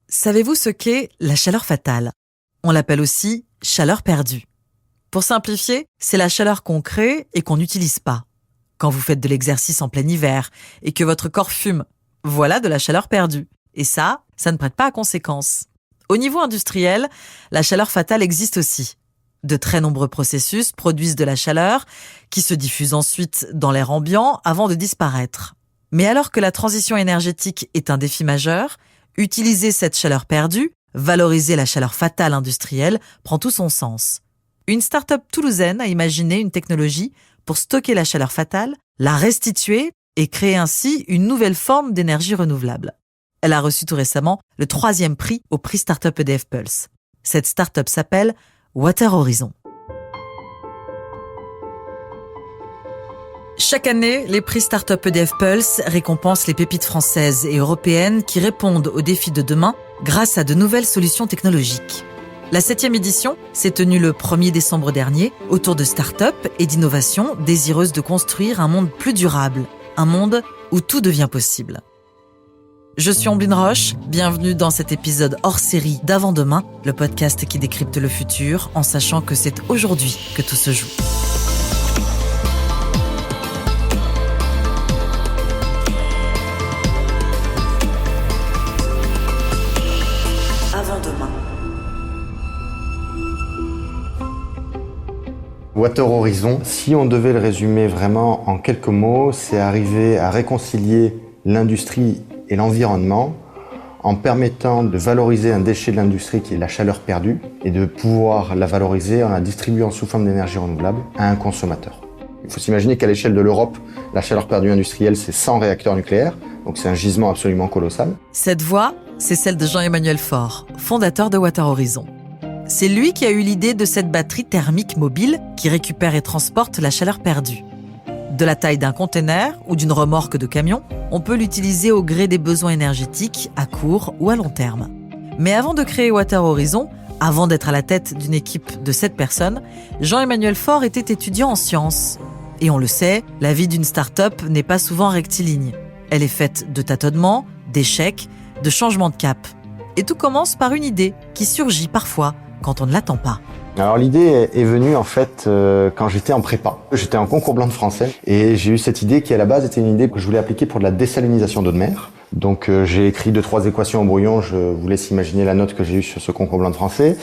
Savez-vous ce qu'est la chaleur fatale ? On l'appelle aussi chaleur perdue. Pour simplifier, c'est la chaleur qu'on crée et qu'on n'utilise pas. Quand vous faites de l'exercice en plein hiver et que votre corps fume, voilà de la chaleur perdue. Et ça ne prête pas à conséquence. Au niveau industriel, la chaleur fatale existe aussi. De très nombreux processus produisent de la chaleur qui se diffuse ensuite dans l'air ambiant avant de disparaître. Mais alors que la transition énergétique est un défi majeur, utiliser cette chaleur perdue, valoriser la chaleur fatale industrielle, prend tout son sens. Une start-up toulousaine a imaginé une technologie pour stocker la chaleur fatale, la restituer et créer ainsi une nouvelle forme d'énergie renouvelable. Elle a reçu tout récemment le 3e prix au prix Startup EDF Pulse. Cette start-up s'appelle Water Horizon. Chaque année, les prix Startup EDF Pulse récompensent les pépites françaises et européennes qui répondent aux défis de demain grâce à de nouvelles solutions technologiques. La 7e édition s'est tenue le 1er décembre dernier autour de start-up et d'innovations désireuses de construire un monde plus durable, un monde où tout devient possible. Je suis Omblin Roche, bienvenue dans cet épisode hors série d'Avant-demain, le podcast qui décrypte le futur en sachant que c'est aujourd'hui que tout se joue. Water Horizon, si on devait le résumer vraiment en quelques mots, c'est arriver à réconcilier l'industrie et l'environnement en permettant de valoriser un déchet de l'industrie qui est la chaleur perdue et de pouvoir la valoriser en la distribuant sous forme d'énergie renouvelable à un consommateur. Il faut s'imaginer qu'à l'échelle de l'Europe, la chaleur perdue industrielle, c'est 100 réacteurs nucléaires, donc c'est un gisement absolument colossal. Cette voix, c'est celle de Jean-Emmanuel Faure, fondateur de Water Horizon. C'est lui qui a eu l'idée de cette batterie thermique mobile qui récupère et transporte la chaleur perdue. De la taille d'un container ou d'une remorque de camion, on peut l'utiliser au gré des besoins énergétiques à court ou à long terme. Mais avant de créer Water Horizon, avant d'être à la tête d'une équipe de 7 personnes, Jean-Emmanuel Faure était étudiant en sciences. Et on le sait, la vie d'une start-up n'est pas souvent rectiligne. Elle est faite de tâtonnements, d'échecs, de changements de cap. Et tout commence par une idée qui surgit parfois quand on ne l'attend pas. Alors l'idée est venue en fait quand j'étais en prépa. J'étais en concours blanc de français et j'ai eu cette idée qui à la base était une idée que je voulais appliquer pour de la désalinisation d'eau de mer. Donc j'ai écrit 2-3 équations au brouillon, je vous laisse imaginer la note que j'ai eue sur ce concours blanc de français.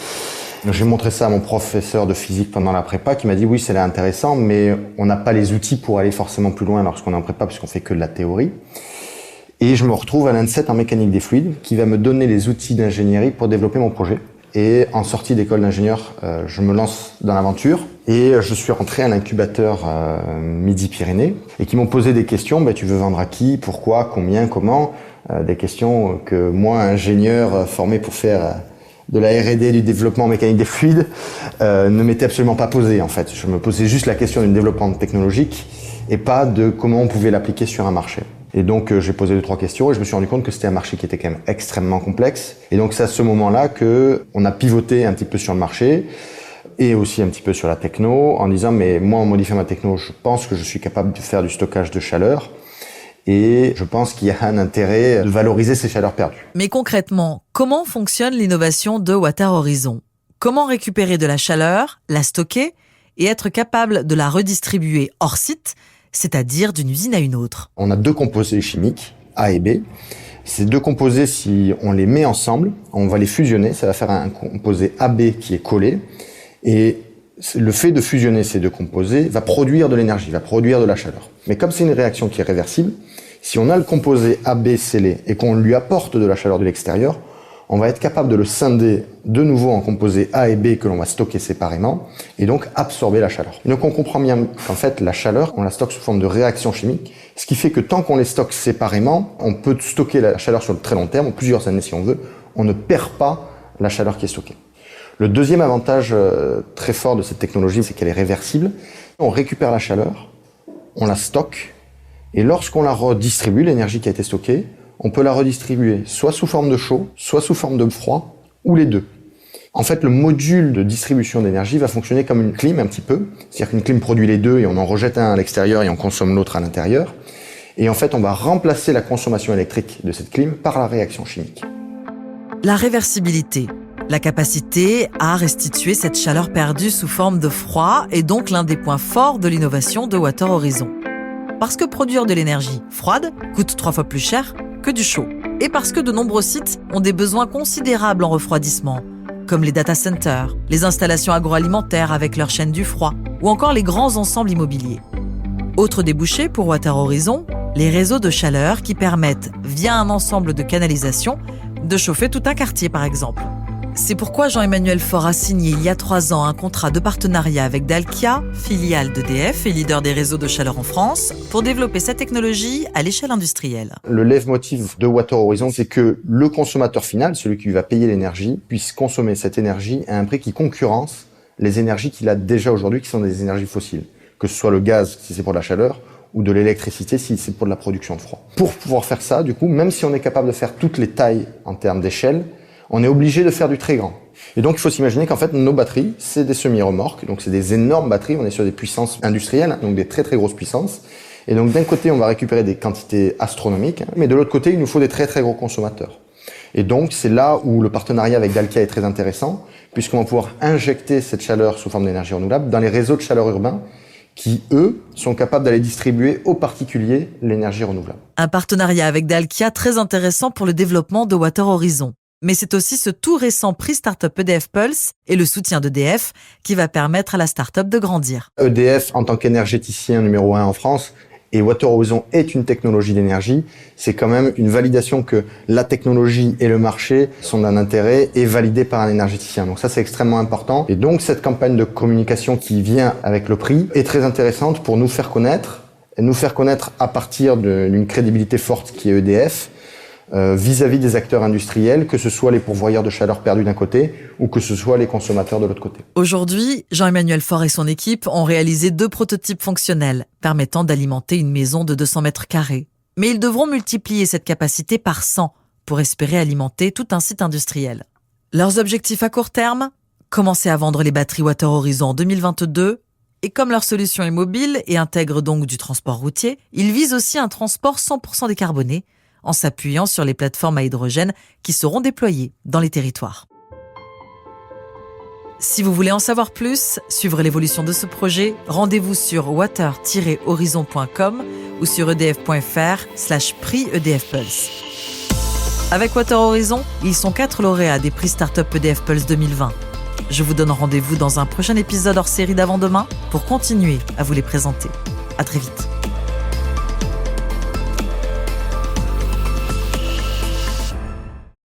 J'ai montré ça à mon professeur de physique pendant la prépa qui m'a dit oui c'est intéressant mais on n'a pas les outils pour aller forcément plus loin lorsqu'on est en prépa puisqu'on fait que de la théorie. Et je me retrouve à l'ANSET en mécanique des fluides qui va me donner les outils d'ingénierie pour développer mon projet. Et en sortie d'école d'ingénieur, je me lance dans l'aventure et je suis rentré à l'incubateur Midi-Pyrénées et qui m'ont posé des questions. Tu veux vendre à qui, pourquoi, combien, comment, des questions que moi, ingénieur formé pour faire de la R&D, du développement mécanique des fluides, ne m'étais absolument pas posé en fait. Je me posais juste la question du développement technologique et pas de comment on pouvait l'appliquer sur un marché. Et donc j'ai posé 2-3 questions et je me suis rendu compte que c'était un marché qui était quand même extrêmement complexe. Et donc c'est à ce moment-là que on a pivoté un petit peu sur le marché et aussi un petit peu sur la techno en disant mais moi en modifiant ma techno, je pense que je suis capable de faire du stockage de chaleur et je pense qu'il y a un intérêt de valoriser ces chaleurs perdues. Mais concrètement, comment fonctionne l'innovation de Water Horizon ? Comment récupérer de la chaleur, la stocker et être capable de la redistribuer hors site, c'est-à-dire d'une usine à une autre. On a 2 composés chimiques, A et B. Ces 2 composés, si on les met ensemble, on va les fusionner, ça va faire un composé AB qui est collé. Et le fait de fusionner ces 2 composés va produire de l'énergie, va produire de la chaleur. Mais comme c'est une réaction qui est réversible, si on a le composé AB scellé et qu'on lui apporte de la chaleur de l'extérieur, on va être capable de le scinder de nouveau en composés A et B que l'on va stocker séparément et donc absorber la chaleur. Et donc on comprend bien qu'en fait la chaleur, on la stocke sous forme de réaction chimique, ce qui fait que tant qu'on les stocke séparément, on peut stocker la chaleur sur le très long terme, plusieurs années si on veut, on ne perd pas la chaleur qui est stockée. Le deuxième avantage très fort de cette technologie, c'est qu'elle est réversible. On récupère la chaleur, on la stocke et lorsqu'on la redistribue, l'énergie qui a été stockée, on peut la redistribuer soit sous forme de chaud, soit sous forme de froid, ou les deux. En fait, le module de distribution d'énergie va fonctionner comme une clim un petit peu. C'est-à-dire qu'une clim produit les deux et on en rejette un à l'extérieur et on consomme l'autre à l'intérieur. Et en fait, on va remplacer la consommation électrique de cette clim par la réaction chimique. La réversibilité, la capacité à restituer cette chaleur perdue sous forme de froid est donc l'un des points forts de l'innovation de Water Horizon. Parce que produire de l'énergie froide coûte 3 fois plus cher que du chaud. Et parce que de nombreux sites ont des besoins considérables en refroidissement, comme les data centers, les installations agroalimentaires avec leur chaîne du froid, ou encore les grands ensembles immobiliers. Autre débouché pour Water Horizon, les réseaux de chaleur qui permettent, via un ensemble de canalisations, de chauffer tout un quartier par exemple. C'est pourquoi Jean-Emmanuel Faure a signé il y a 3 ans un contrat de partenariat avec Dalkia, filiale d'EDF et leader des réseaux de chaleur en France, pour développer cette technologie à l'échelle industrielle. Le leitmotiv de Water Horizon, c'est que le consommateur final, celui qui va payer l'énergie, puisse consommer cette énergie à un prix qui concurrence les énergies qu'il a déjà aujourd'hui, qui sont des énergies fossiles. Que ce soit le gaz, si c'est pour de la chaleur, ou de l'électricité, si c'est pour de la production de froid. Pour pouvoir faire ça, du coup, même si on est capable de faire toutes les tailles en termes d'échelle, on est obligé de faire du très grand. Et donc, il faut s'imaginer qu'en fait, nos batteries, c'est des semi-remorques. Donc, c'est des énormes batteries. On est sur des puissances industrielles, donc des très, très grosses puissances. Et donc, d'un côté, on va récupérer des quantités astronomiques. Mais de l'autre côté, il nous faut des très, très gros consommateurs. Et donc, c'est là où le partenariat avec Dalkia est très intéressant, puisqu'on va pouvoir injecter cette chaleur sous forme d'énergie renouvelable dans les réseaux de chaleur urbains qui, eux, sont capables d'aller distribuer aux particuliers l'énergie renouvelable. Un partenariat avec Dalkia très intéressant pour le développement de Water Horizon. Mais c'est aussi ce tout récent prix Startup EDF Pulse et le soutien d'EDF qui va permettre à la startup de grandir. EDF, en tant qu'énergéticien numéro 1 en France, et Water Horizon est une technologie d'énergie, c'est quand même une validation que la technologie et le marché sont d'un intérêt et validés par un énergéticien. Donc ça, c'est extrêmement important. Et donc, cette campagne de communication qui vient avec le prix est très intéressante pour nous faire connaître à partir d'une crédibilité forte qui est EDF, vis-à-vis des acteurs industriels, que ce soit les pourvoyeurs de chaleur perdue d'un côté ou que ce soit les consommateurs de l'autre côté. Aujourd'hui, Jean-Emmanuel Faure et son équipe ont réalisé 2 prototypes fonctionnels permettant d'alimenter une maison de 200 mètres carrés. Mais ils devront multiplier cette capacité par 100 pour espérer alimenter tout un site industriel. Leurs objectifs à court terme ? Commencer à vendre les batteries Water Horizon en 2022. Et comme leur solution est mobile et intègre donc du transport routier, ils visent aussi un transport 100% décarboné, en s'appuyant sur les plateformes à hydrogène qui seront déployées dans les territoires. Si vous voulez en savoir plus, suivre l'évolution de ce projet, rendez-vous sur water-horizon.com ou sur edf.fr/prix EDF Pulse. Avec Water Horizon, ils sont 4 lauréats des prix Startup EDF Pulse 2020. Je vous donne rendez-vous dans un prochain épisode hors série d'Avant-demain pour continuer à vous les présenter. À très vite.